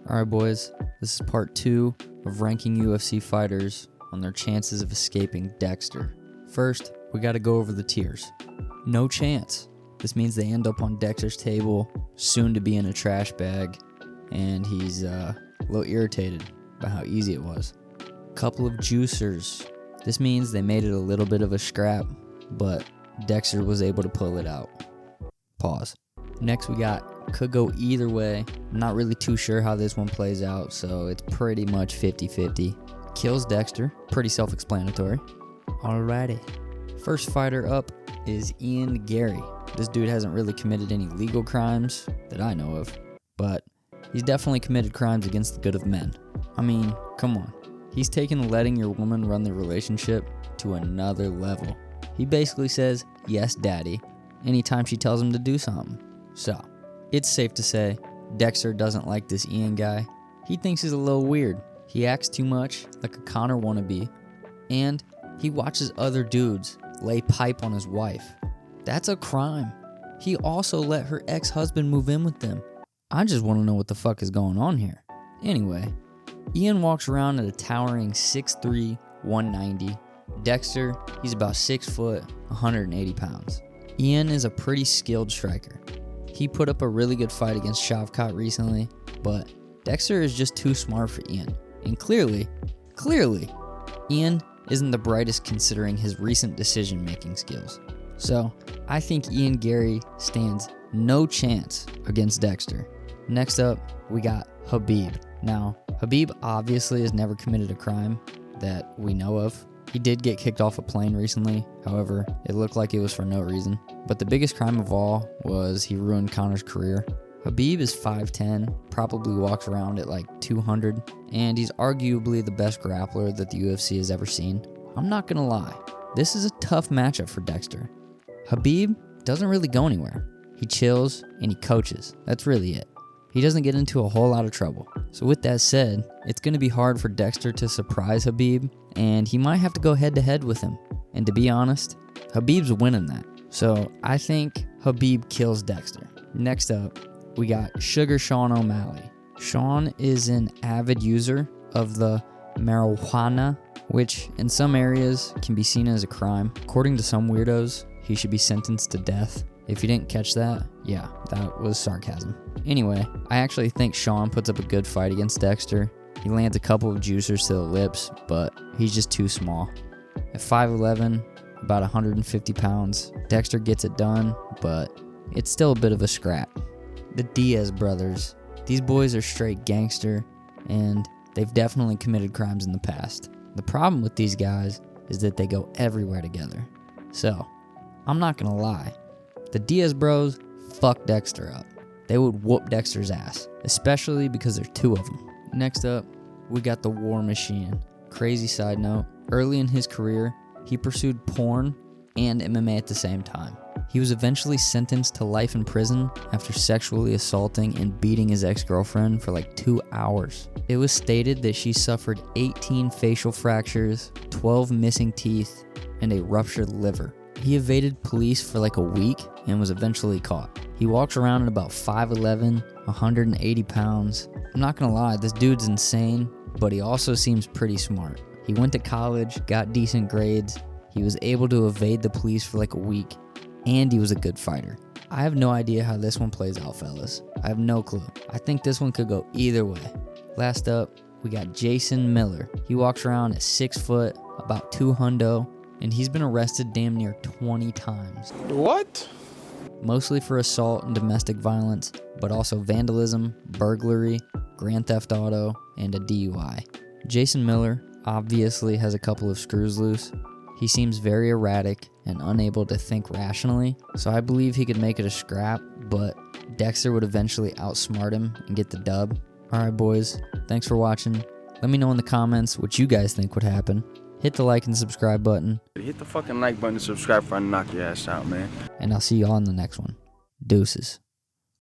Alright boys, this is part 2 of ranking UFC fighters on their chances of escaping Dexter. First, we gotta go over the tiers. No chance. This means they end up on Dexter's table, soon to be in a trash bag, and he's a little irritated by how easy it was. Couple of juicers. This means they made it a little bit of a scrap, but Dexter was able to pull it out. Pause. Next we got could go either way. I'm not really too sure how this one plays out, so it's pretty much 50-50. Kills Dexter, pretty self-explanatory. Alrighty. First fighter up is Ian Gary. This dude hasn't really committed any legal crimes that I know of, but he's definitely committed crimes against the good of men. I mean, come on. He's taken letting your woman run the relationship to another level. He basically says, yes, daddy, anytime she tells him to do something. So, it's safe to say, Dexter doesn't like this Ian guy. He thinks he's a little weird. He acts too much like a Connor wannabe, and he watches other dudes lay pipe on his wife. That's a crime. He also let her ex-husband move in with them. I just want to know what the fuck is going on here. Anyway, Ian walks around at a towering 6'3", 190. Dexter, he's about 6 foot, 180 pounds. Ian is a pretty skilled striker. He put up a really good fight against Shavkat recently, but Dexter is just too smart for Ian. And clearly, Ian isn't the brightest considering his recent decision-making skills. So, I think Ian Gary stands no chance against Dexter. Next up, we got Khabib. Now, Khabib obviously has never committed a crime that we know of. He did get kicked off a plane recently, however, it looked like it was for no reason. But the biggest crime of all was he ruined Connor's career. Khabib is 5'10", probably walks around at like 200, and he's arguably the best grappler that the UFC has ever seen. I'm not gonna lie, this is a tough matchup for Dexter. Khabib doesn't really go anywhere. He chills and he coaches. That's really it. He doesn't get into a whole lot of trouble. So with that said, it's going to be hard for Dexter to surprise Khabib, and he might have to go head-to-head with him. And to be honest, Khabib's winning that. So I think Khabib kills Dexter. Next up, we got Sugar Sean O'Malley. Sean is an avid user of the marijuana, which in some areas can be seen as a crime. According to some weirdos, he should be sentenced to death. If you didn't catch that, yeah, that was sarcasm. Anyway, I actually think Sean puts up a good fight against Dexter. He lands a couple of juicers to the lips, but he's just too small. At 5'11", about 150 pounds, Dexter gets it done, but it's still a bit of a scrap. The Diaz brothers. These boys are straight gangster, and they've definitely committed crimes in the past. The problem with these guys is that they go everywhere together. So, I'm not gonna lie. The Diaz bros fuck Dexter up. They would whoop Dexter's ass, especially because there's two of them. Next up, we got the War Machine. Crazy side note, early in his career, he pursued porn and MMA at the same time. He was eventually sentenced to life in prison after sexually assaulting and beating his ex-girlfriend for like 2 hours. It was stated that she suffered 18 facial fractures, 12 missing teeth, and a ruptured liver. He evaded police for like a week and was eventually caught. He walks around at about 5'11", 180 pounds. I'm not gonna lie, this dude's insane, but he also seems pretty smart. He went to college, got decent grades, he was able to evade the police for like a week, and he was a good fighter. I have no idea how this one plays out, fellas. I have no clue. I think this one could go either way. Last up, we got Jason Miller. He walks around at 6 foot, about 200, and he's been arrested damn near 20 times. What? Mostly for assault and domestic violence, but also vandalism, burglary, grand theft auto, and a DUI. Jason Miller obviously has a couple of screws loose. He seems very erratic and unable to think rationally, so I believe he could make it a scrap, but Dexter would eventually outsmart him and get the dub. Alright boys, thanks for watching. Let me know in the comments what you guys think would happen. Hit the like and subscribe button. Hit the fucking like button and subscribe before I knock your ass out, man. And I'll see y'all in the next one. Deuces.